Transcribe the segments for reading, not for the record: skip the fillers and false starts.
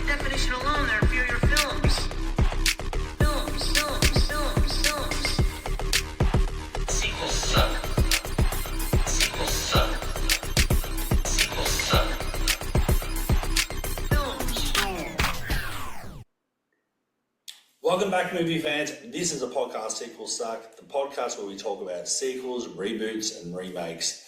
definition alone, they're inferior films. Films. Sequels suck. Sequels suck. Sequels suck. Films. Welcome back, movie fans. This is a podcast, Sequels Suck, the podcast where we talk about sequels, reboots, and remakes.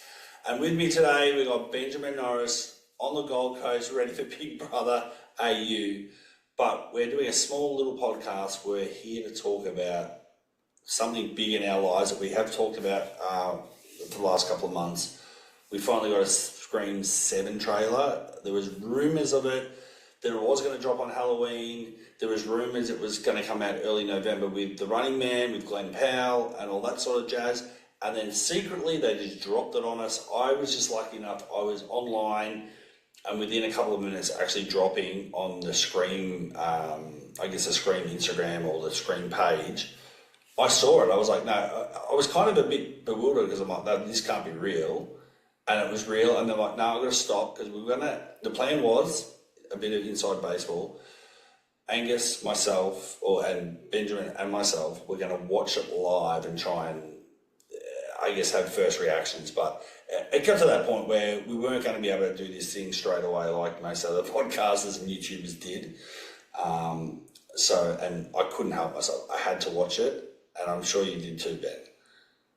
And with me today, we've got Benjamin Norris on the Gold Coast, ready for Big Brother AU. But we're doing a small little podcast. We're here to talk about something big in our lives that we have talked about for the last couple of months. We finally got a Scream 7 trailer. There was rumours of it that it was going to drop on Halloween. There was rumours it was going to come out early November with The Running Man, with Glenn Powell and all that sort of jazz. And then secretly they just dropped it on us. I was just lucky enough, I was online and within a couple of minutes actually dropping on the Scream, the Scream Instagram or the Scream page. I saw it. I was like, no, I was kind of a bit bewildered because I'm like, no, this can't be real. And it was real. And they're like, no, I've got to stop because the plan was a bit of inside baseball. Angus, myself, and Benjamin and myself, we're going to watch it live and try and, have first reactions. But it got to that point where we weren't going to be able to do this thing straight away like most other podcasters and YouTubers did. And I couldn't help myself. I had to watch it, and I'm sure you did too, Ben.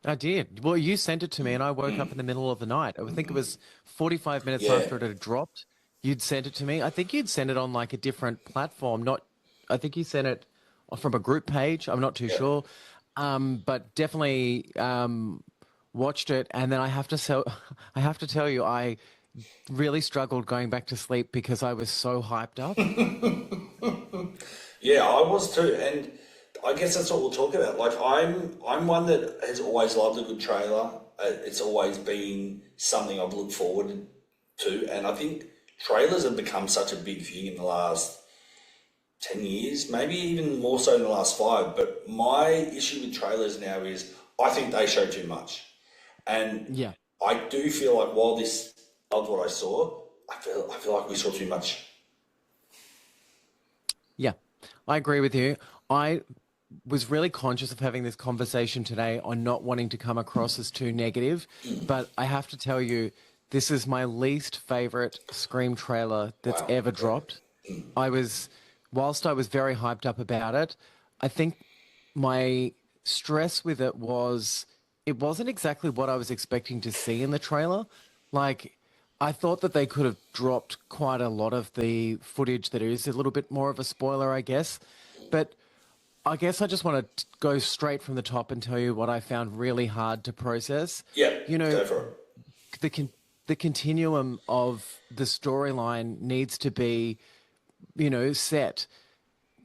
I did. Well, you sent it to me, and I woke up in the middle of the night. I think it was 45 minutes after it had dropped. You'd sent it to me. I think you'd sent it on like a different platform. I think you sent it from a group page. I'm not too sure. But definitely watched it. And then I have to tell you, I really struggled going back to sleep because I was so hyped up. Yeah, I was too. And I guess that's what we'll talk about. Like I'm one that has always loved a good trailer. It's always been something I've looked forward to. And I think trailers have become such a big thing in the last 10 years, maybe even more so in the last 5. But my issue with trailers now is I think they show too much. And I do feel like while this loved what I saw, I feel like we saw too much. Yeah, I agree with you. I was really conscious of having this conversation today on not wanting to come across as too negative, but I have to tell you, this is my least favorite Scream trailer that's ever dropped. Whilst I was very hyped up about it, I think my stress with it wasn't exactly what I was expecting to see in the trailer. Like, I thought that they could have dropped quite a lot of the footage that is a little bit more of a spoiler, I guess. But I guess I just want to go straight from the top and tell you what I found really hard to process. Yeah, go for it. The continuum of the storyline needs to be, set,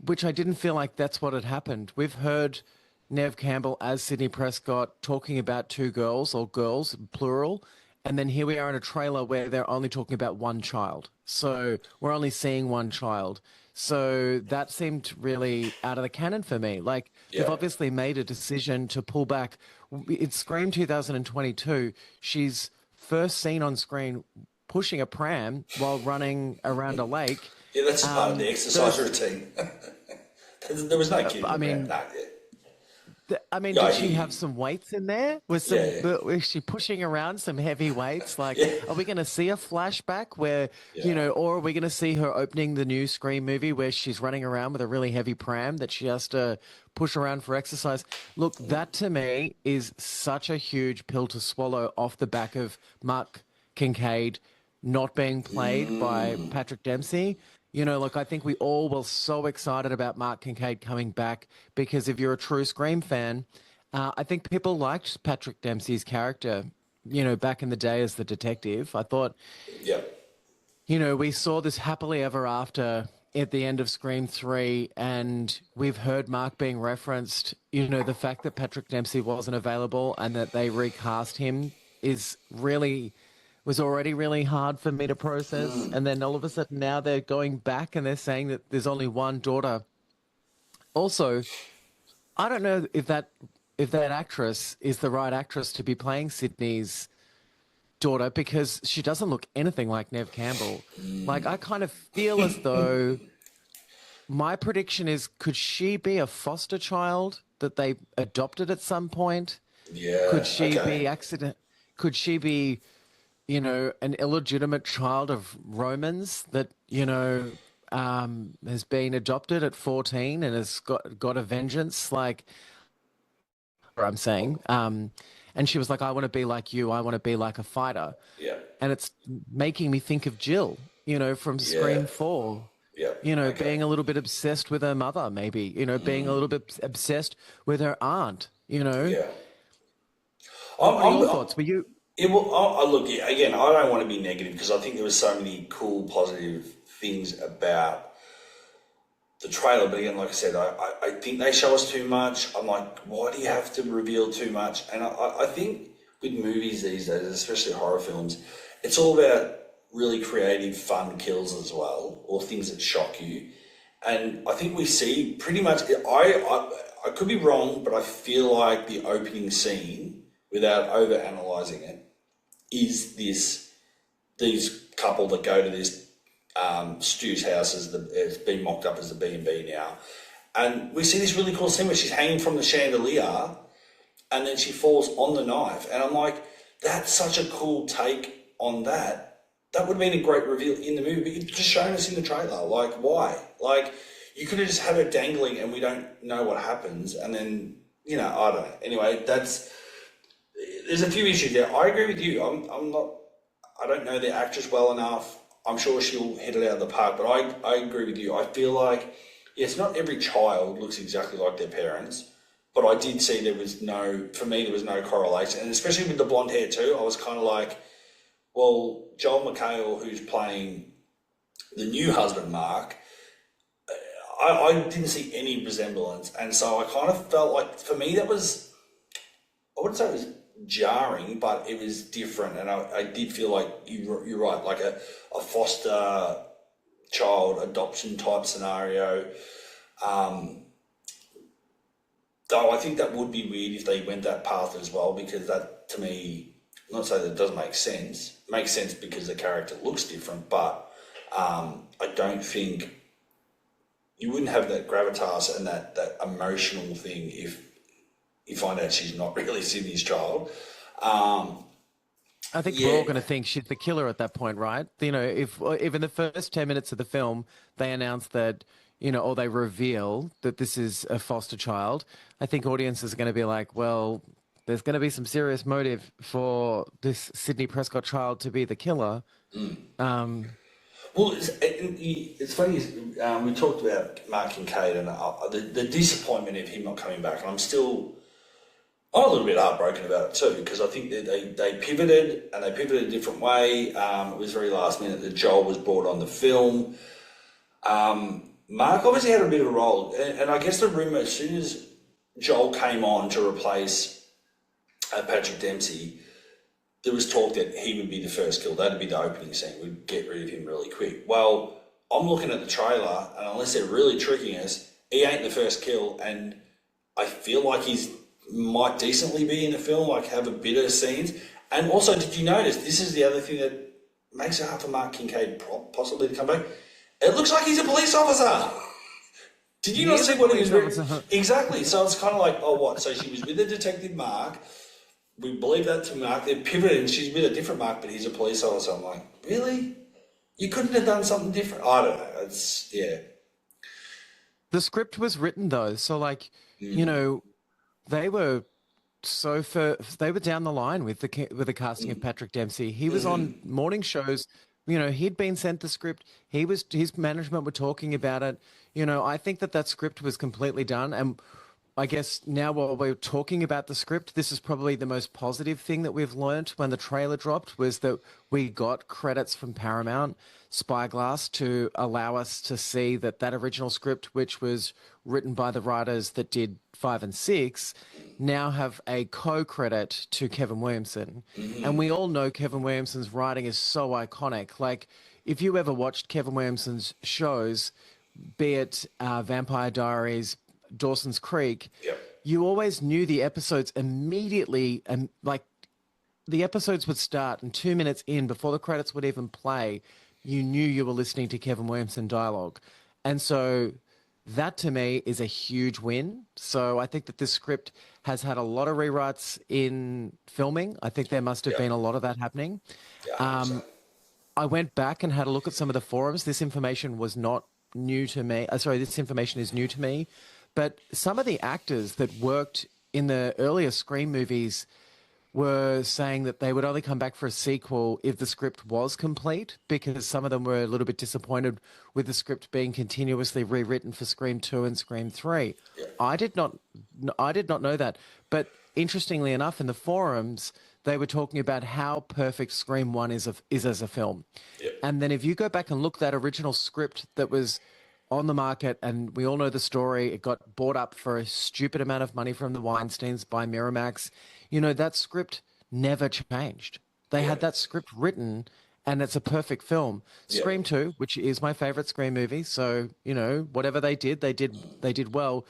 which I didn't feel like that's what had happened. We've heard Neve Campbell as Sydney Prescott talking about 2 girls, or girls, plural, and then here we are in a trailer where they're only talking about one child. So we're only seeing one child. So that seemed really out of the canon for me. Like, they've obviously made a decision to pull back. It's Scream 2022. She's first seen on screen pushing a pram while running around a lake. Yeah, that's part of the exercise routine. There was no kid. Did she have some weights in there? Was she pushing around some heavy weights? Like, are we going to see a flashback where, or are we going to see her opening the new Scream movie where she's running around with a really heavy pram that she has to push around for exercise? Look, that to me is such a huge pill to swallow off the back of Mark Kincaid not being played by Patrick Dempsey. I think we all were so excited about Mark Kincaid coming back because if you're a true Scream fan, I think people liked Patrick Dempsey's character, back in the day as the detective. I thought, we saw this happily ever after at the end of Scream 3, and we've heard Mark being referenced. The fact that Patrick Dempsey wasn't available and that they recast him was already really hard for me to process. And then all of a sudden now they're going back and they're saying that there's only one daughter. Also, I don't know if that actress is the right actress to be playing Sydney's daughter because she doesn't look anything like Neve Campbell. Like, I kind of feel as though my prediction is, could she be a foster child that they adopted at some point? Yeah. Could she Okay. be accident? Could she be, an illegitimate child of Romans that, has been adopted at 14 and has got a vengeance, like I'm saying. And she was like, I want to be like you. I want to be like a fighter. Yeah. And it's making me think of Jill, from Yeah. Scream 4, Yeah. Okay. being a little bit obsessed with her mother, maybe, being a little bit obsessed with her aunt. Yeah. What are your I'm thoughts? Were you? It will, look, again, I don't want to be negative because I think there were so many cool, positive things about the trailer. But again, like I said, I think they show us too much. I'm like, why do you have to reveal too much? And I think with movies these days, especially horror films, it's all about really creative, fun kills as well, or things that shock you. And I think we see pretty much, I could be wrong, but I feel like the opening scene, without over analysing it, is these couple that go to this Stu's house it's been mocked up as the B&B now, and we see this really cool scene where she's hanging from the chandelier, and then she falls on the knife, and I'm like, that's such a cool take on that. That would have been a great reveal in the movie, but you've just shown us in the trailer. Like, why? Like, you could have just had her dangling, and we don't know what happens, and then I don't know. Anyway, there's a few issues there. I agree with you. I'm not. I don't know the actress well enough. I'm sure she'll hit it out of the park, but I agree with you. I feel like, yes, not every child looks exactly like their parents, but I did see for me, there was no correlation. And especially with the blonde hair too, I was kind of like, well, Joel McHale, who's playing the new husband, Mark, I didn't see any resemblance. And so I kind of felt like, for me, that was, I wouldn't say it was jarring, but it was different, and I did feel like you're right, like a foster child adoption type scenario. Though I think that would be weird if they went that path as well, because that, to me, I'm not saying that it doesn't make sense. It makes sense because the character looks different, but I don't think you wouldn't have that gravitas and that emotional thing if you find out she's not really Sydney's child. I think we're Yeah, all going to think she's the killer at that point, right? If in the first 10 minutes of the film they announce that, or they reveal that this is a foster child, I think audiences are going to be like, well, there's going to be some serious motive for this Sydney Prescott child to be the killer. well, it's funny. We talked about Mark Kincaid and the disappointment of him not coming back, and I'm a little bit heartbroken about it too, because I think that they pivoted, and they pivoted a different way. It was very last minute that Joel was brought on the film. Mark obviously had a bit of a role, and I guess the rumour, as soon as Joel came on to replace Patrick Dempsey, there was talk that he would be the first kill. That'd be the opening scene. We'd get rid of him really quick. Well, I'm looking at the trailer, and unless they're really tricking us, he ain't the first kill, and I feel like he's might decently be in the film, like have a bit of scenes. And also, did you notice, this is the other thing that makes it hard for Mark Kincaid possibly to come back? It looks like he's a police officer. Did you not see what he was doing? Exactly. So it's kind of like, oh, what? So she was with the detective Mark. We believe that to Mark. They pivoted and she's with a different Mark, but he's a police officer. I'm like, really? You couldn't have done something different? I don't know. Yeah. The script was written though, so they were they were down the line with the casting of Patrick Dempsey. He was on morning shows. He'd been sent the script. His management were talking about it. I think that script was completely done. And I guess now while we're talking about the script, this is probably the most positive thing that we've learnt when the trailer dropped, was that we got credits from Paramount Spyglass to allow us to see that original script, which was written by the writers that did 5 and 6, now have a co-credit to Kevin Williamson. And we all know Kevin Williamson's writing is so iconic. Like, if you ever watched Kevin Williamson's shows, be it Vampire Diaries, Dawson's Creek, Yep. you always knew the episodes immediately, and like the episodes would start, and 2 minutes in, before the credits would even play, you knew you were listening to Kevin Williamson dialogue. And so that to me is a huge win. So I think that this script has had a lot of rewrites in filming. I think there must have Yeah. been a lot of that happening. Yeah, 100%. I went back and had a look at some of the forums. This information was not new to me. Sorry, this information is new to me. But some of the actors that worked in the earlier Scream movies were saying that they would only come back for a sequel if the script was complete, because some of them were a little bit disappointed with the script being continuously rewritten for Scream 2 and Scream 3. Yeah. I did not know that. But interestingly enough, in the forums, they were talking about how perfect Scream 1 is as a film. Yeah. And then if you go back and look that original script that was on the market, and we all know the story, it got bought up for a stupid amount of money from the Weinsteins by Miramax. You know, that script never changed. They had that script written, and it's a perfect film. Yeah. Scream 2, which is my favorite Scream movie, so, you know, whatever they did well.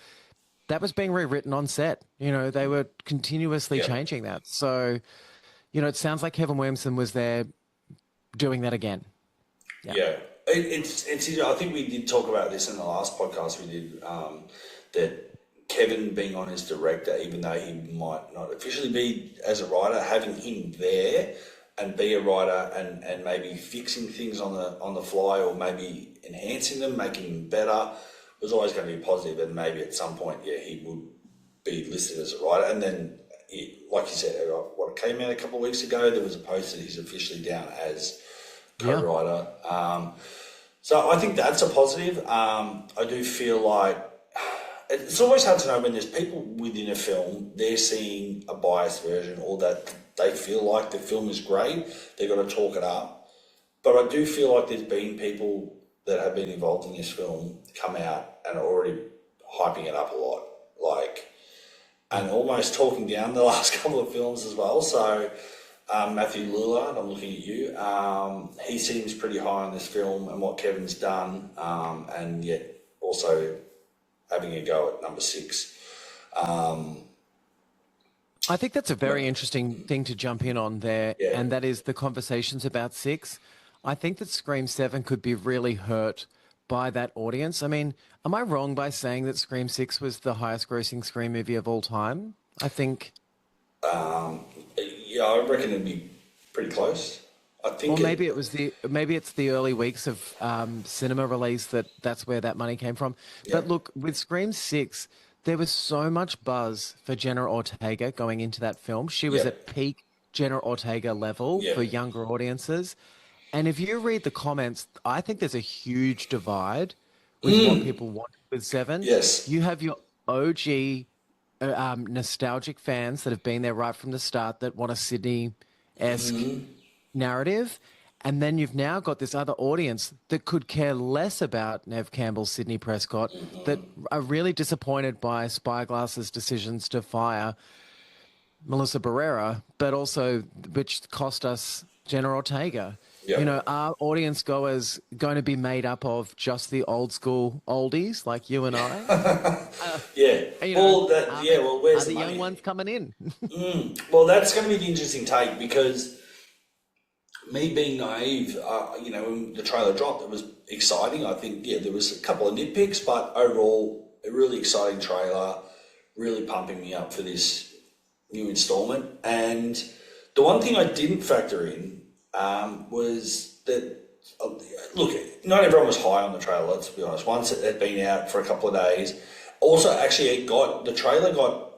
That was being rewritten on set. You know, they were continuously changing that. So, you know, it sounds like Kevin Williamson was there doing that again. Yeah. It's I think we did talk about this in the last podcast we did, that Kevin being on as director, even though he might not officially be as a writer, having him there and be a writer and maybe fixing things on the fly, or maybe enhancing them, making them better, was always going to be positive. And maybe at some point, he would be listed as a writer. And then, like you said, what came out a couple of weeks ago, there was a post that he's officially down as co-writer. So I think that's a positive. I do feel like it's always hard to know when there's people within a film, they're seeing a biased version, or that they feel like the film is great, they've got to talk it up. But I do feel like there's been people that have been involved in this film come out and are already hyping it up a lot, and almost talking down the last couple of films as well. So Matthew Lillard, I'm looking at you. He seems pretty high on this film and what Kevin's done, and yet also having a go at number 6. I think that's a very interesting thing to jump in on there, and that is the conversations about 6. I think that Scream 7 could be really hurt by that audience. I mean, am I wrong by saying that Scream 6 was the highest grossing Scream movie of all time? I think... yeah, I reckon it'd be pretty close. I think. Or maybe it's the early weeks of cinema release that's where that money came from. Yeah. But look, with Scream 6, there was so much buzz for Jenna Ortega going into that film. She was at peak Jenna Ortega level for younger audiences. And if you read the comments, I think there's a huge divide with what people want with 7. Yes. You have your OG nostalgic fans that have been there right from the start that want a Sydney-esque narrative. And then you've now got this other audience that could care less about Neve Campbell, Sydney Prescott, that are really disappointed by Spyglass's decisions to fire Melissa Barrera, but also which cost us Jenna Ortega. Yeah. You know, our audience goers going to be made up of just the old school oldies like you and I. Where's the the money? young ones coming in? Well, that's going to be the interesting take, because me being naive, when the trailer dropped, it was exciting. I think, there was a couple of nitpicks, but overall, a really exciting trailer, really pumping me up for this new installment. And the one thing I didn't factor in was that, look, not everyone was high on the trailer, let's be honest. Once it had been out for a couple of days. Also, actually, the trailer got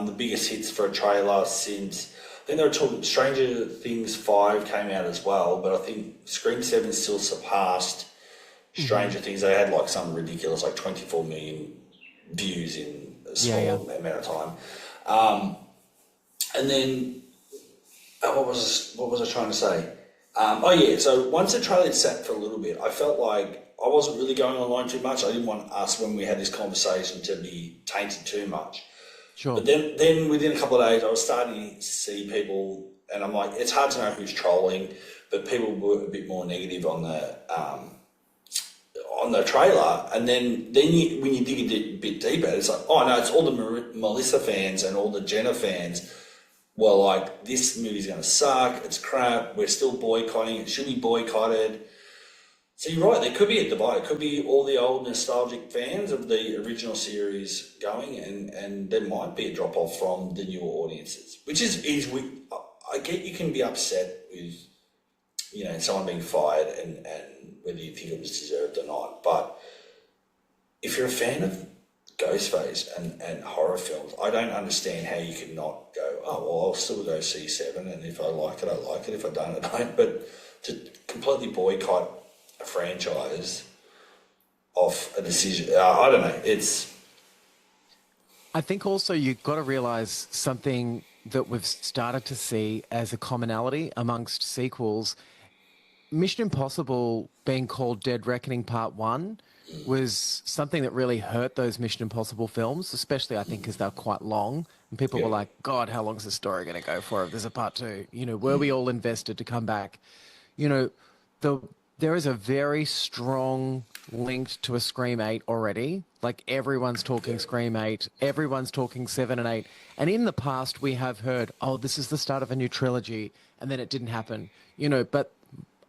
the biggest hits for a trailer since, I think they were talking, Stranger Things 5 came out as well, but I think Scream 7 still surpassed Stranger Things. They had like some ridiculous, like 24 million views in a small amount of time. And then, what was I trying to say? So once the trailer had sat for a little bit, I felt like I wasn't really going online too much. I didn't want us, when we had this conversation, to be tainted too much. Sure. But then within a couple of days, I was starting to see people, and I'm like, it's hard to know who's trolling, but people were a bit more negative on the trailer. And then when you dig a bit deeper, it's like, oh no, it's all the Melissa fans and all the Jenna fans. Well, like, this movie's going to suck. It's crap. We're still boycotting. It should be boycotted. So you're right, there could be a divide. It could be all the old nostalgic fans of the original series going, and there might be a drop off from the newer audiences, which is I get you can be upset with someone being fired and whether you think it was deserved or not, but if you're a fan of Ghostface and horror films, I don't understand how you can not go, oh, well, I'll still go see Seven, and if I like it, I like it. If I don't, I don't. But to completely boycott a franchise off a decision, I don't know. I think also you've got to realize something that we've started to see as a commonality amongst sequels. Mission Impossible being called Dead Reckoning Part 1 was something that really hurt those Mission Impossible films, especially I think because they're quite long. And people were like, God, how long is the story going to go for if there's a part 2? Were we all invested to come back? There is a very strong link to a Scream 8 already. Like everyone's talking Scream 8, everyone's talking 7 and 8. And in the past we have heard, oh, this is the start of a new trilogy, and then it didn't happen. But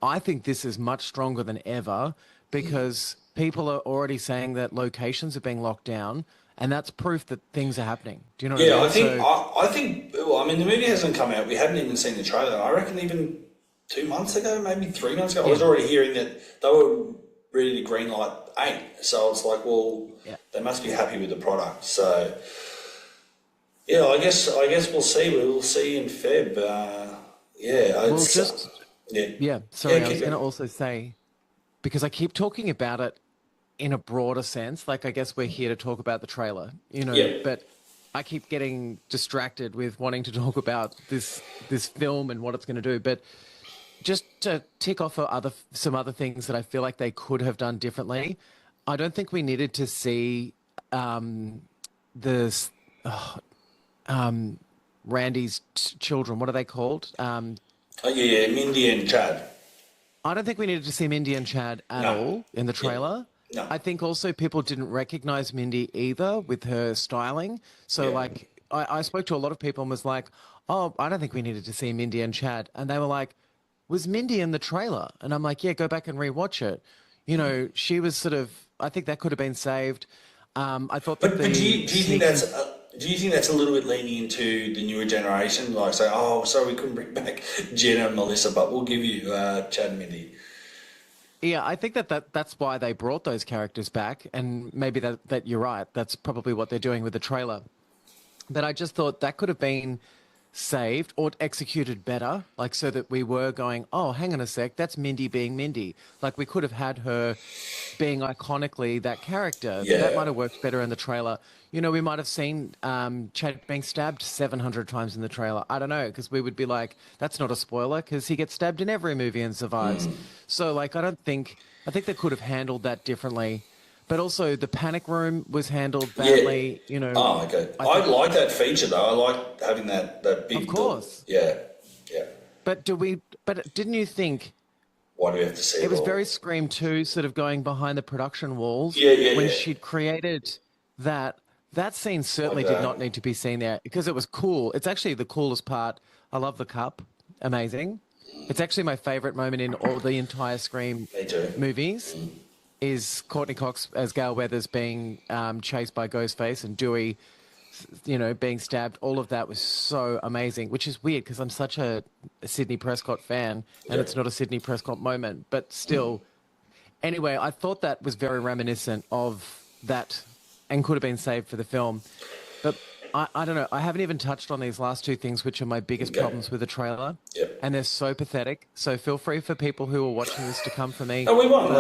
I think this is much stronger than ever because people are already saying that locations are being locked down, and that's proof that things are happening. Do you know what I mean? I think. Well, I mean, the movie hasn't come out. We haven't even seen the trailer. I reckon even 2 months ago, maybe 3 months ago, I was already hearing that they were ready to greenlight 8. So it's like, well, they must be happy with the product. So yeah, I guess we'll see. We'll see in Feb. Sorry, I was going to also say, because I keep talking about it in a broader sense, like I guess we're here to talk about the trailer, but I keep getting distracted with wanting to talk about this film and what it's going to do. But just to tick off some other things that I feel like they could have done differently, I don't think we needed to see Randy's children. What are they called? Mindy and Chad. I don't think we needed to see Mindy and Chad at all in the trailer. No. I think also people didn't recognize Mindy either with her styling. So I spoke to a lot of people and was like, oh, I don't think we needed to see Mindy and Chad. And they were like, was Mindy in the trailer? And I'm like, yeah, go back and rewatch it. She was sort of, I think that could have been saved. I thought that but do you think that's a little bit leaning into the newer generation? Like say, oh, sorry, we couldn't bring back Jenna and Melissa, but we'll give you Chad and Mindy. Yeah, I think that's why they brought those characters back, and maybe that you're right. That's probably what they're doing with the trailer. But I just thought that could have been saved or executed better, like so that we were going, oh, hang on a sec, that's Mindy being Mindy. Like we could have had her being iconically that character. Yeah. That might have worked better in the trailer. We might have seen Chad being stabbed 700 times in the trailer. I don't know, because we would be like, that's not a spoiler, because he gets stabbed in every movie and survives. So, like, I think they could have handled that differently. But also, the panic room was handled badly. Oh, okay. I like that feature though. I like having that big. Of course. Yeah. But didn't you think? Why do we have to see it? It was all? very Scream 2, sort of going behind the production walls. When she'd created that scene certainly did not need to be seen there because it was cool. It's actually the coolest part. I love the cup. Amazing. It's actually my favorite moment in all the entire Scream movies. Is Courtney Cox as Gail Weathers being chased by Ghostface and Dewey, being stabbed. All of that was so amazing, which is weird because I'm such a Sidney Prescott fan and it's not a Sidney Prescott moment, but still. Anyway, I thought that was very reminiscent of that and could have been saved for the film. But I don't know. I haven't even touched on these last two things, which are my biggest problems with the trailer. Yep. And they're so pathetic. So feel free for people who are watching this to come for me. Oh, we won't.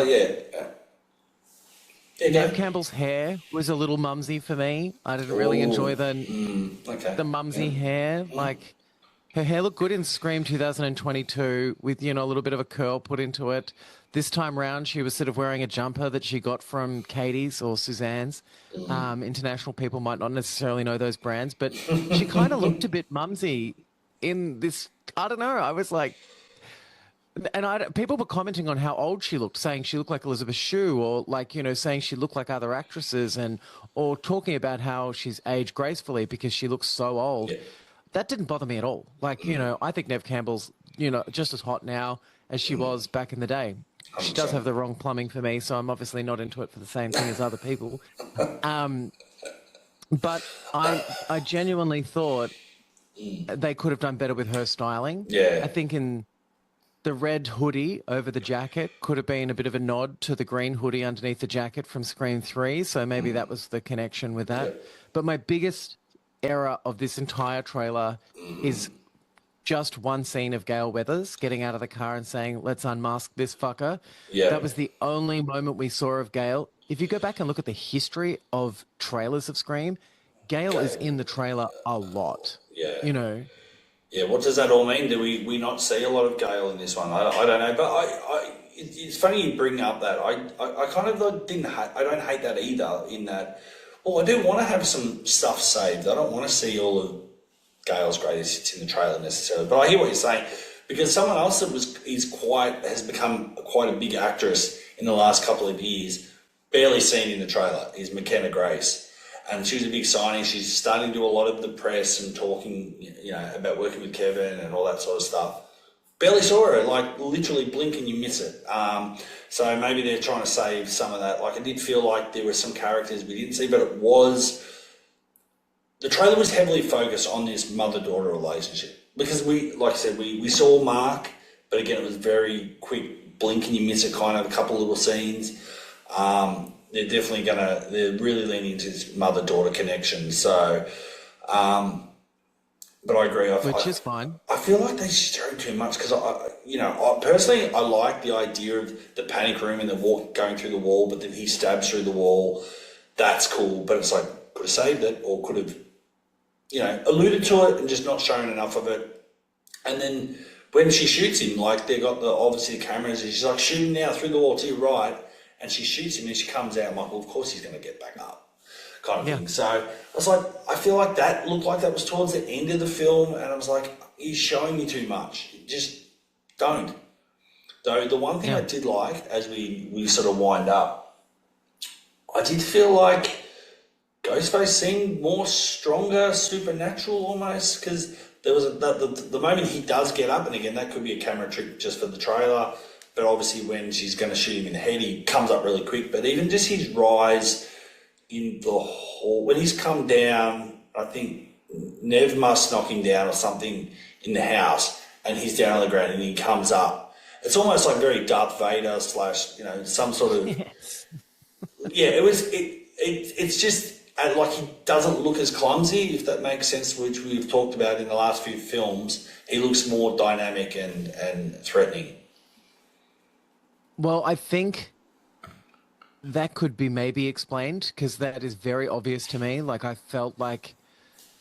Neve Campbell's hair was a little mumsy for me. I didn't really enjoy the mumsy hair. Like, her hair looked good in Scream 2022 with, a little bit of a curl put into it. This time round, she was sort of wearing a jumper that she got from Katie's or Suzanne's. International people might not necessarily know those brands, but she kind of looked a bit mumsy in this. I don't know. I was like... And people were commenting on how old she looked, saying she looked like Elizabeth Shue, or saying she looked like other actresses, or talking about how she's aged gracefully because she looks so old. Yeah. That didn't bother me at all. I think Neve Campbell's, just as hot now as she was back in the day. she does have the wrong plumbing for me, so I'm obviously not into it for the same thing as other people. But I genuinely thought they could have done better with her styling. Yeah. I think in the red hoodie over the jacket could have been a bit of a nod to the green hoodie underneath the jacket from Scream 3, so maybe that was the connection with that. But my biggest error of this entire trailer is just one scene of Gale Weathers getting out of the car and saying, "Let's unmask this fucker." Yeah. That was the only moment we saw of Gale. If you go back and look at the history of trailers of Scream, Gale is in the trailer a lot. Yeah. You know? Yeah, what does that all mean? Do we not see a lot of Gale in this one? I don't know, but it's funny you bring up that. I kind of I don't hate that either, in that, well, I do want to have some stuff saved. I don't want to see all of Gale's greatest hits in the trailer necessarily, but I hear what you're saying, because someone else that has become quite a big actress in the last couple of years, barely seen in the trailer, is McKenna Grace. And she was a big signing. She's starting to do a lot of the press and talking, about working with Kevin and all that sort of stuff. Barely saw her, like literally blink and you miss it. So maybe they're trying to save some of that. Like, I did feel like there were some characters we didn't see, but the trailer was heavily focused on this mother-daughter relationship, because like I said, we saw Mark, but again, it was very quick, blink and you miss it, kind of a couple little scenes. They're definitely they're really leaning into this mother-daughter connection. So, but I agree. Which is fine. I feel like they stir too much, because I personally, I like the idea of the panic room and the going through the wall, but then he stabs through the wall. That's cool, but it's like, could have saved it, or could have, alluded to it and just not shown enough of it. And then when she shoots him, like, they got obviously the cameras, and she's like, shoot him now through the wall to your right, and she shoots him and she comes out. I'm like, well, of course he's going to get back up, kind of thing. So I was like, I feel like that looked like that was towards the end of the film, and I was like, he's showing me too much. Just don't. Though the one thing I did like, as we sort of wind up, I did feel like Ghostface seemed more stronger, supernatural almost, because there was the moment he does get up, and again, that could be a camera trick just for the trailer, but obviously when she's going to shoot him in the head, he comes up really quick. But even just his rise in the hall, when he's come down, I think Neve must knock him down or something in the house, and he's down on the ground and he comes up. It's almost like very Darth Vader / some sort of... Yes. Yeah, it's just... And like, he doesn't look as clumsy, if that makes sense, which we've talked about in the last few films. He looks more dynamic and threatening. Well, I think that could be maybe explained, because that is very obvious to me. Like, I felt like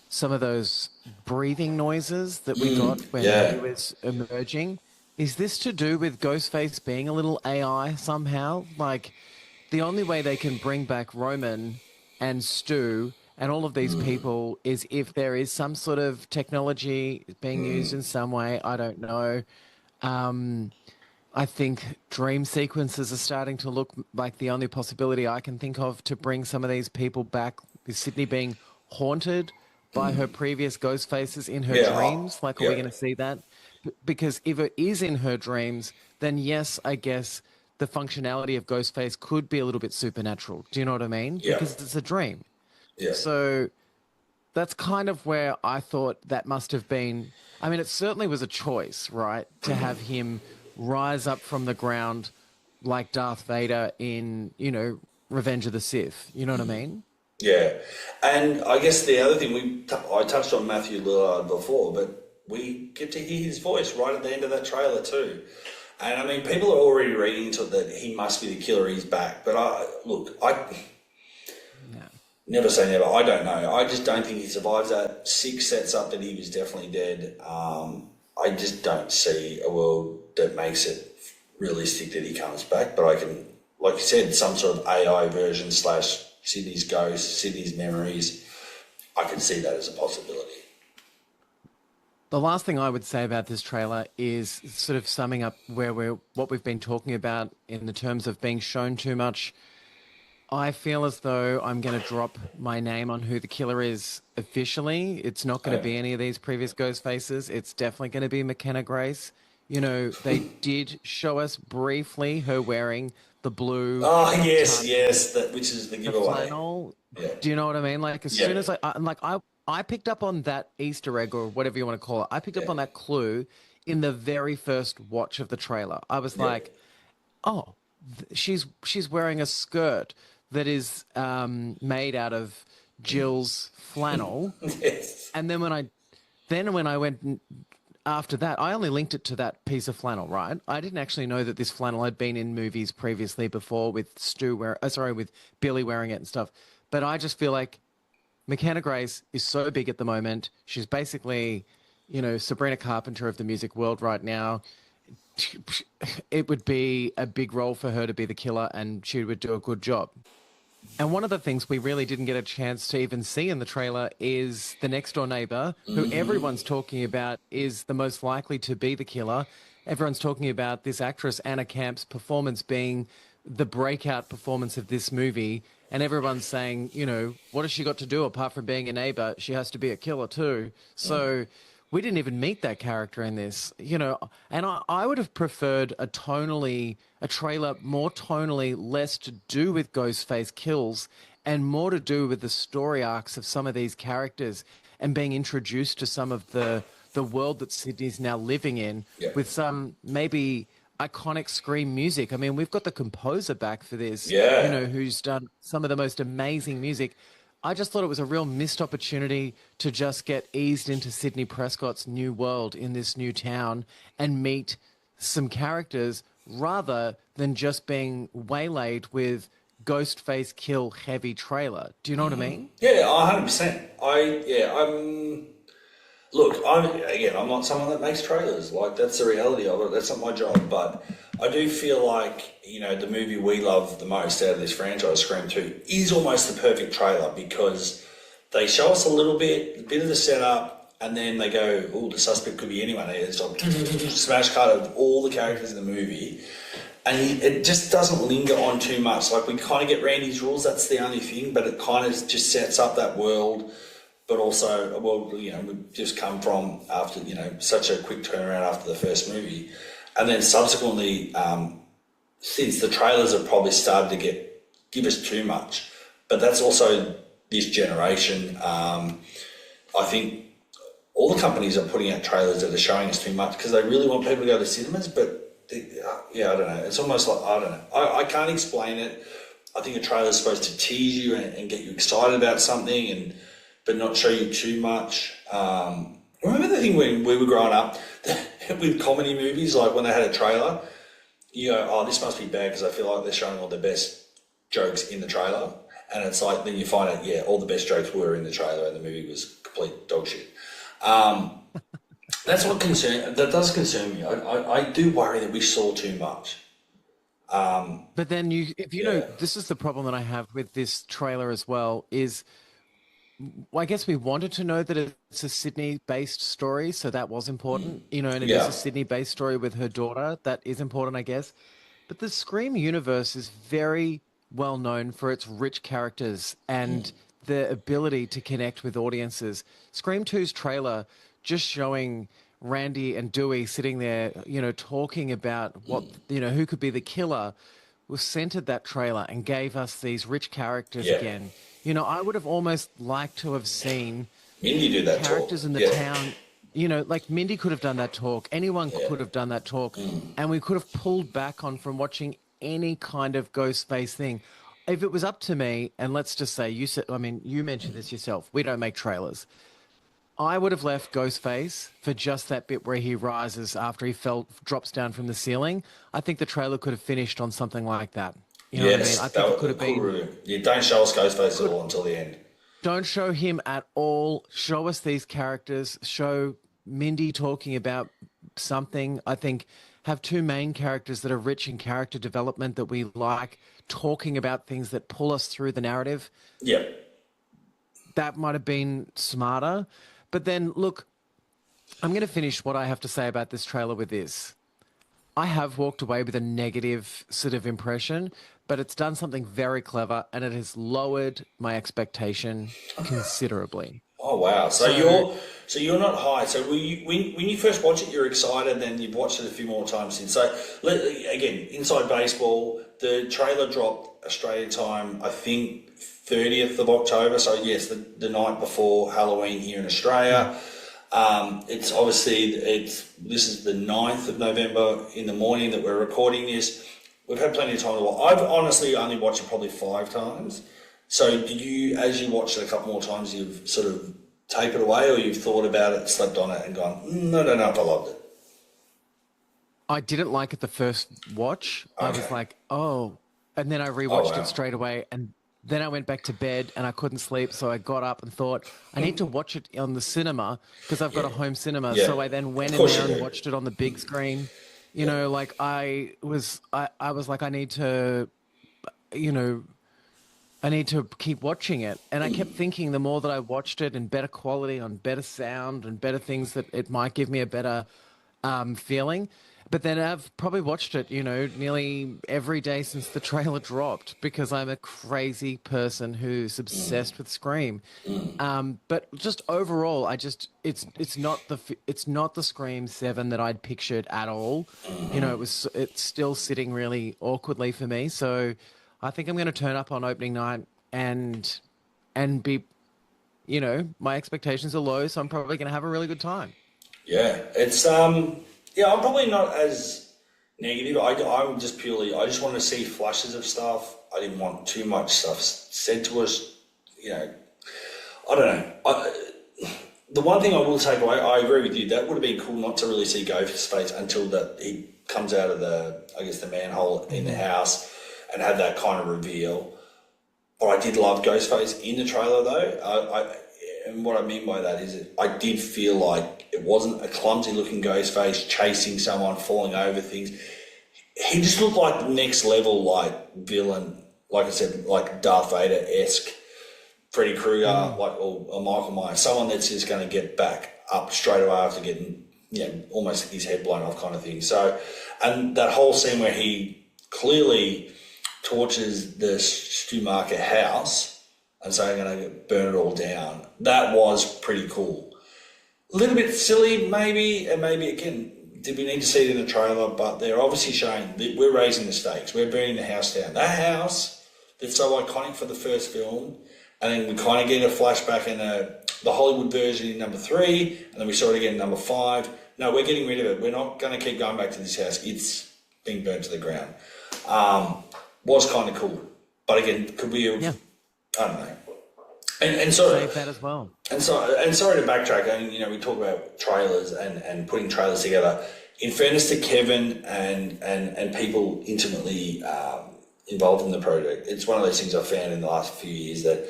some of those breathing noises that we got when he was emerging. Is this to do with Ghostface being a little AI somehow? Like, the only way they can bring back Roman and Stu and all of these people is if there is some sort of technology being used in some way. I don't know. I think dream sequences are starting to look like the only possibility I can think of to bring some of these people back. Is Sydney being haunted by her previous ghost faces in her dreams? Like, are we going to see that? Because if it is in her dreams, then yes, I guess the functionality of Ghostface could be a little bit supernatural. Do you know what I mean? Yeah. Because it's a dream. Yeah. So that's kind of where I thought that must have been. I mean, it certainly was a choice, right? To have him rise up from the ground like Darth Vader in, Revenge of the Sith. You know what I mean? Yeah. And I guess the other thing, I touched on Matthew Lillard before, but we get to hear his voice right at the end of that trailer too. And I mean, people are already reading into it that he must be the killer, he's back. But never say never. I don't know. I just don't think he survives that. 6 sets up that he was definitely dead. I just don't see a world that makes it realistic that he comes back. But I can, like you said, some sort of AI version / Sydney's ghost, Sydney's memories. I can see that as a possibility. The last thing I would say about this trailer is sort of summing up what we've been talking about in the terms of being shown too much. I feel as though I'm going to drop my name on who the killer is officially. It's not going to be any of these previous ghost faces. It's definitely going to be McKenna Grace. they did show us briefly her wearing the blue Oh, yes, tux, yes, which is the the giveaway. flannel. Yeah. Do you know what I mean? Like as Yeah. soon as I picked up on that Easter egg or whatever you want to call it. I picked up on that clue in the very first watch of the trailer. I was Yeah. like, oh, she's wearing a skirt that is made out of Jill's flannel. Yes. And then when I went after that, I only linked it to that piece of flannel, right? I didn't actually know that this flannel had been in movies previously before with with Billy wearing it and stuff. But I just feel like McKenna Grace is so big at the moment. She's basically, Sabrina Carpenter of the music world right now. It would be a big role for her to be the killer, and she would do a good job. And one of the things we really didn't get a chance to even see in the trailer is the next door neighbor, who everyone's talking about is the most likely to be the killer. Everyone's talking about this actress, Anna Camp's performance being the breakout performance of this movie. And everyone's saying, what has she got to do apart from being a neighbor? She has to be a killer too. So we didn't even meet that character in this, and I would have preferred a trailer more tonally less to do with Ghostface kills and more to do with the story arcs of some of these characters and being introduced to some of the world that Sydney's now living in with some maybe iconic Scream music. I mean, we've got the composer back for this, who's done some of the most amazing music. I just thought it was a real missed opportunity to just get eased into Sidney Prescott's new world in this new town and meet some characters rather than just being waylaid with Ghostface kill heavy trailer. Do you know what I mean? Yeah, 100%. Look, I'm not someone that makes trailers. Like, that's the reality of it. That's not my job. But I do feel like, the movie we love the most out of this franchise, Scream 2, is almost the perfect trailer because they show us a bit of the setup, and then they go, oh, the suspect could be anyone. It's like smash cut of all the characters in the movie. And it just doesn't linger on too much. Like, we kind of get Randy's rules, that's the only thing, but it kind of just sets up that world. But also, we've just come from after, such a quick turnaround after the first movie. And then subsequently, since the trailers have probably started to give us too much, but that's also this generation. I think all the companies are putting out trailers that are showing us too much because they really want people to go to cinemas, but I don't know. It's almost like, I don't know. I can't explain it. I think a trailer is supposed to tease you and get you excited about something but not show you too much. Remember the thing when we were growing up with comedy movies, like when they had a trailer, you go, oh, this must be bad because I feel like they're showing all the best jokes in the trailer. And it's like, then you find out, all the best jokes were in the trailer and the movie was complete dog shit. That does concern me. I do worry that we saw too much. But then this is the problem that I have with this trailer as well is, I guess we wanted to know that it's a Sydney-based story, so that was important, and it is a Sydney-based story with her daughter. That is important, I guess. But the Scream universe is very well known for its rich characters and the ability to connect with audiences. Scream 2's trailer just showing Randy and Dewey sitting there, talking about what, who could be the killer, was centered that trailer and gave us these rich characters again. I would have almost liked to have seen Mindy do that characters talk. in the town. Like Mindy could have done that talk. Anyone could have done that talk. And we could have pulled back on from watching any kind of Ghostface thing. If it was up to me, and let's just say, you mentioned this yourself, we don't make trailers. I would have left Ghostface for just that bit where he rises after he drops down from the ceiling. I think the trailer could have finished on something like that. You know what I mean? I think it could have been. You don't show us Ghostface at all until the end. Don't show him at all. Show us these characters. Show Mindy talking about something. I think have two main characters that are rich in character development that we like, talking about things that pull us through the narrative. Yeah. That might have been smarter. But then, look, I'm going to finish what I have to say about this trailer with this. I have walked away with a negative sort of impression, but it's done something very clever and it has lowered my expectation considerably. Oh, wow. So So you're not high. So when you first watch it, you're excited, then you've watched it a few more times since. So again, inside baseball, the trailer dropped Australia time, I think 30th of October. So yes, the night before Halloween here in Australia. It's obviously, this is the 9th of November in the morning that we're recording this. We've had plenty of time to watch. I've honestly only watched it probably 5 times. So do you, as you watched it a couple more times, you've sort of tape it away, or you've thought about it, slept on it and gone, I don't know if I loved it? I didn't like it the first watch. Okay. I was like, oh, and then I rewatched it straight away, and then I went back to bed and I couldn't sleep, so I got up and thought, I need to watch it on the cinema because I've got a home cinema. Yeah. So I then went in there and watched it on the big screen. You know, like I was like, I need to keep watching it. And I kept thinking the more that I watched it, and better quality, on better sound and better things, that it might give me a better feeling. But then I've probably watched it, nearly every day since the trailer dropped, because I'm a crazy person who's obsessed with Scream. But just overall, it's not the Scream 7 that I'd pictured at all. It's still sitting really awkwardly for me. So I think I'm going to turn up on opening night and be, my expectations are low, so I'm probably going to have a really good time. Yeah, it's I'm probably not as negative. I just want to see flashes of stuff. I didn't want too much stuff said to us. I don't know. The one thing I will take away, I agree with you, that would have been cool not to really see Ghostface until that he comes out of the manhole in the house and have that kind of reveal. But I did love Ghostface in the trailer though. And what I mean by that is I did feel like it wasn't a clumsy looking Ghostface chasing someone, falling over things. He just looked like next level, like villain, like I said, like Darth Vader-esque, Freddy Krueger, or Michael Myers, someone that's just going to get back up straight away after getting, almost his head blown off kind of thing. So, and that whole scene where he clearly torches the Stumacher house and so I'm going to burn it all down. That was pretty cool. A little bit silly, maybe, and maybe, again, did we need to see it in the trailer? But they're obviously showing that we're raising the stakes. We're burning the house down. That house that's so iconic for the first film, and then we kind of get a flashback in the Hollywood version in number 3, and then we saw it again in number 5. No, we're getting rid of it. We're not going to keep going back to this house. It's being burnt to the ground. Was kind of cool. But again, could we have... Yeah. I don't know. And so save that as well. And sorry to backtrack. I mean, we talk about trailers and putting trailers together. In fairness to Kevin and people intimately involved in the project, it's one of those things I've found in the last few years that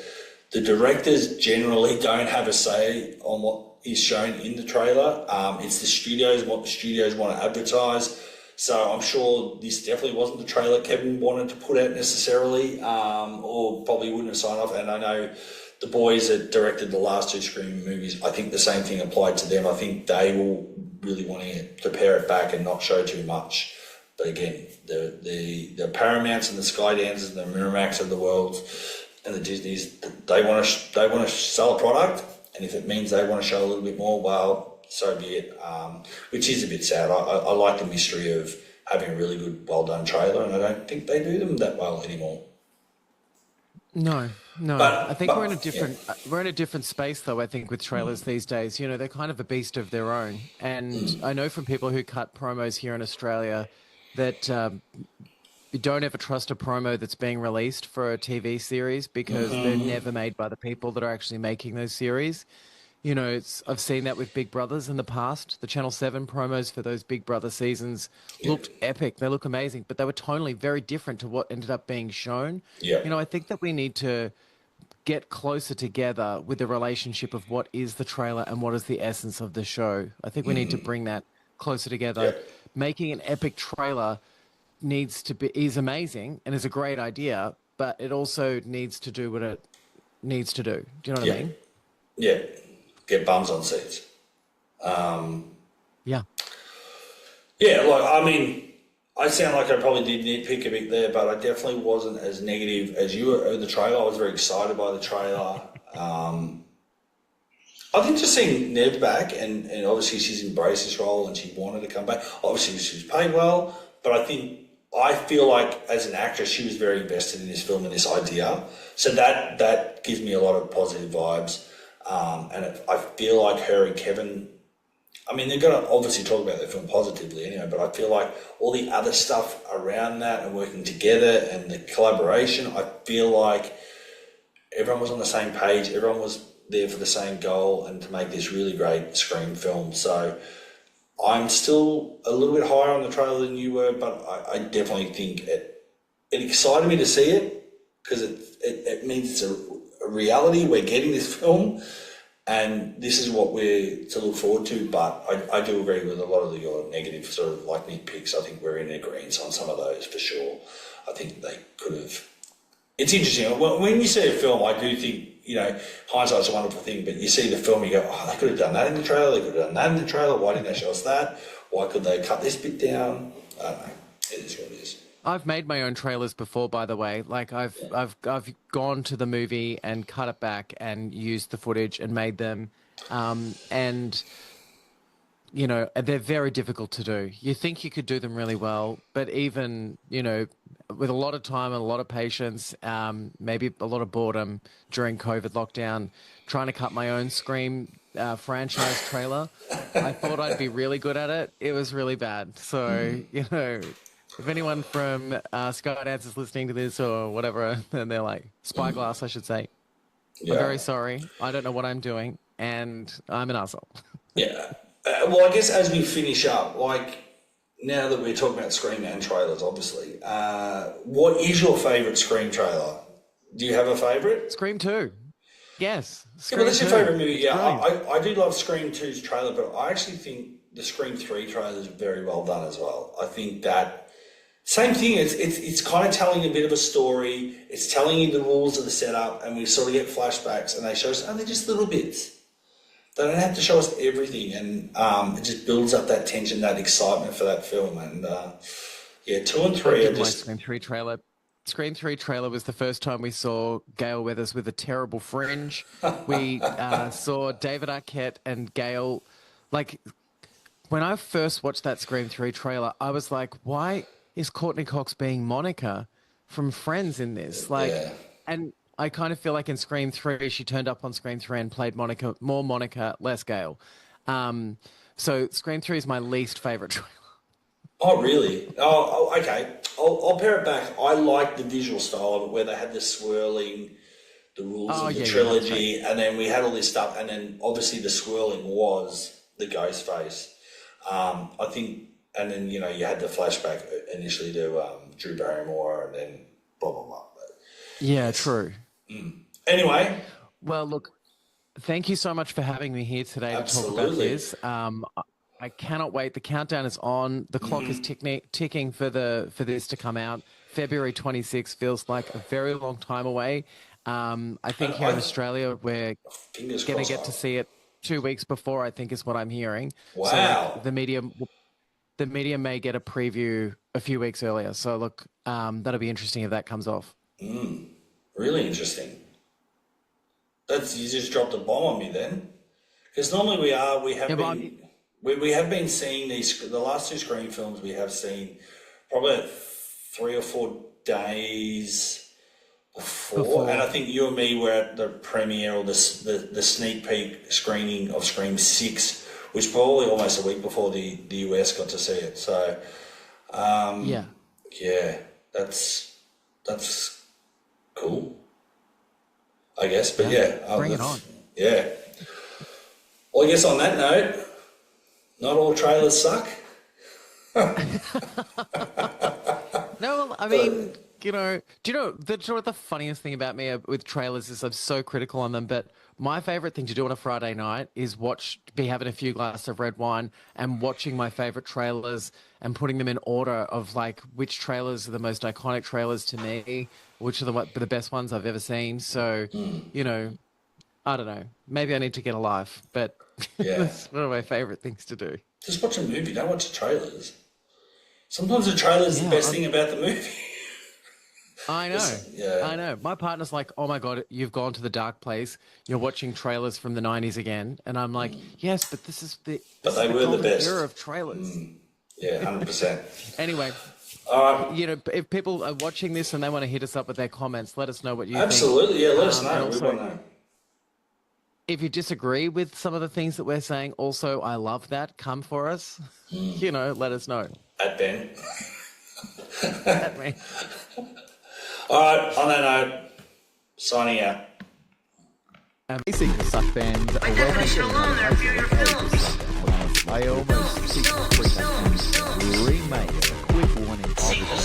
the directors generally don't have a say on what is shown in the trailer. It's the studios, what the studios want to advertise. So I'm sure this definitely wasn't the trailer Kevin wanted to put out necessarily, or probably wouldn't have signed off. And I know the boys that directed the last 2 Scream movies, I think the same thing applied to them. I think they will really want to pare it back and not show too much. But again, the Paramounts and the Skydancers and the Miramax of the world and the Disneys, they want to sell a product, and if it means they want to show a little bit more, well, so be it. Which is a bit sad. I like the mystery of having a really good, well done trailer, and I don't think they do them that well anymore. No. I think we're in a different space though. I think with trailers these days, they're kind of a beast of their own. And I know from people who cut promos here in Australia that you don't ever trust a promo that's being released for a TV series because they're never made by the people that are actually making those series. I've seen that with Big Brothers in the past. The Channel 7 promos for those Big Brother seasons looked epic. They look amazing, but they were tonally very different to what ended up being shown. Yeah. I think that we need to get closer together with the relationship of what is the trailer and what is the essence of the show. I think we need to bring that closer together. Yeah. Making an epic trailer is amazing and is a great idea, but it also needs to do what it needs to do. Do you know what I mean? Yeah. Get bums on seats. Yeah. I sound like I probably did nitpick a bit there, but I definitely wasn't as negative as you were with the trailer. I was very excited by the trailer. I think just seeing Neve back, and obviously she's embraced this role and she wanted to come back. Obviously she was paid well, but I feel like as an actress she was very invested in this film and this idea. So that gives me a lot of positive vibes. I feel like her and Kevin, I mean, they're going to obviously talk about their film positively anyway, but I feel like all the other stuff around that and working together and the collaboration, I feel like everyone was on the same page, everyone was there for the same goal and to make this really great Scream film. So I'm still a little bit higher on the trailer than you were, but I definitely think it excited me to see it because it means it's a reality. We're getting this film and this is what we're to look forward to. But I do agree with a lot of your negative sort of like nitpicks. I think we're in agreement on some of those for sure. I think they could have. It's interesting. When you see a film, I do think, hindsight's a wonderful thing, but you see the film, you go, oh, they could have done that in the trailer, they could have done that in the trailer, why didn't they show us that? Why could they cut this bit down? I don't know. It is what it is. I've made my own trailers before, by the way. Like I've gone to the movie and cut it back and used the footage and made them. And they're very difficult to do. You think you could do them really well, but even, with a lot of time and a lot of patience, maybe a lot of boredom during COVID lockdown, trying to cut my own Scream franchise trailer, I thought I'd be really good at it. It was really bad. So, if anyone from Skydance is listening to this or whatever, and they're like, Spyglass, I should say, I'm very sorry. I don't know what I'm doing, and I'm an arsehole. Yeah. Well, I guess as we finish up, now that we're talking about Scream and trailers, obviously, what is your favourite Scream trailer? Do you have a favourite? Scream 2. Yes. Scream well, that's 2. Your favourite movie. Yeah, I do love Scream 2's trailer, but I actually think the Scream 3 trailer is very well done as well. I think that same thing. It's kind of telling a bit of a story. It's telling you the rules of the setup, and we sort of get flashbacks, and they show us, they're just little bits. They don't have to show us everything, and it just builds up that tension, that excitement for that film. And 2 and 3 are just Scream 3 trailer. Scream 3 trailer was the first time we saw Gail Weathers with a terrible fringe. We saw David Arquette and Gail. Like, when I first watched that Scream 3 trailer, I was like, why is Courteney Cox being Monica from Friends in this? And I kind of feel like in Scream 3, she turned up on Scream 3 and played Monica, more Monica, less Gail. So Scream 3 is my least favourite trailer. Oh, really? Oh, okay. I'll pair it back. I like the visual style of it where they had the swirling, the rules of the trilogy, and then we had all this stuff, and then obviously the swirling was the ghost face. I think, and then, you had the flashback initially to Drew Barrymore and then blah, blah, blah. Yeah, true. Anyway. Well, look, thank you so much for having me here today to talk about this. I cannot wait. The countdown is on. The clock is ticking for this to come out. February 26th feels like a very long time away. I think here in Australia, we're going to get to see it 2 weeks before, I think is what I'm hearing. Wow. So the media may get a preview a few weeks earlier. So look, that'll be interesting if that comes off. Really interesting. You just dropped a bomb on me then. Because normally we have been seeing the last 2 Scream films we have seen probably 3 or 4 days before. And I think you and me were at the premiere or the sneak peek screening of Scream 6, which probably almost a week before the US got to see it. So, that's cool, I guess. But bring it on. Yeah. Well, I guess on that note, not all trailers suck. No, I mean, do you know the funniest thing about me with trailers is I'm so critical on them, but my favorite thing to do on a Friday night is be having a few glasses of red wine and watching my favorite trailers and putting them in order of like which trailers are the most iconic trailers to me, which are the best ones I've ever seen. So, I don't know. Maybe I need to get a life, but that's one of my favorite things to do. Just watch a movie. Don't watch the trailers. Sometimes the trailer is the best thing about the movie. I know. Yeah. I know. My partner's like, "Oh my God, you've gone to the dark place. You're watching trailers from the 90s again." And I'm like, "Yes, but this is the they were the golden best. era of trailers." Yeah, 100%. Anyway, All right. you know, if people are watching this and they want to hit us up with their comments, let us know what you Absolutely. think. Yeah, let us know. And We also, want to know. if you disagree with some of the things that we're saying, also, I love that. Come for us. You know, let us know. At Ben. At me. All right, on that note, signing out. Sequel Suck fans, I definitely should have known there, view your films. I almost sequel remake. A quick warning. Sequel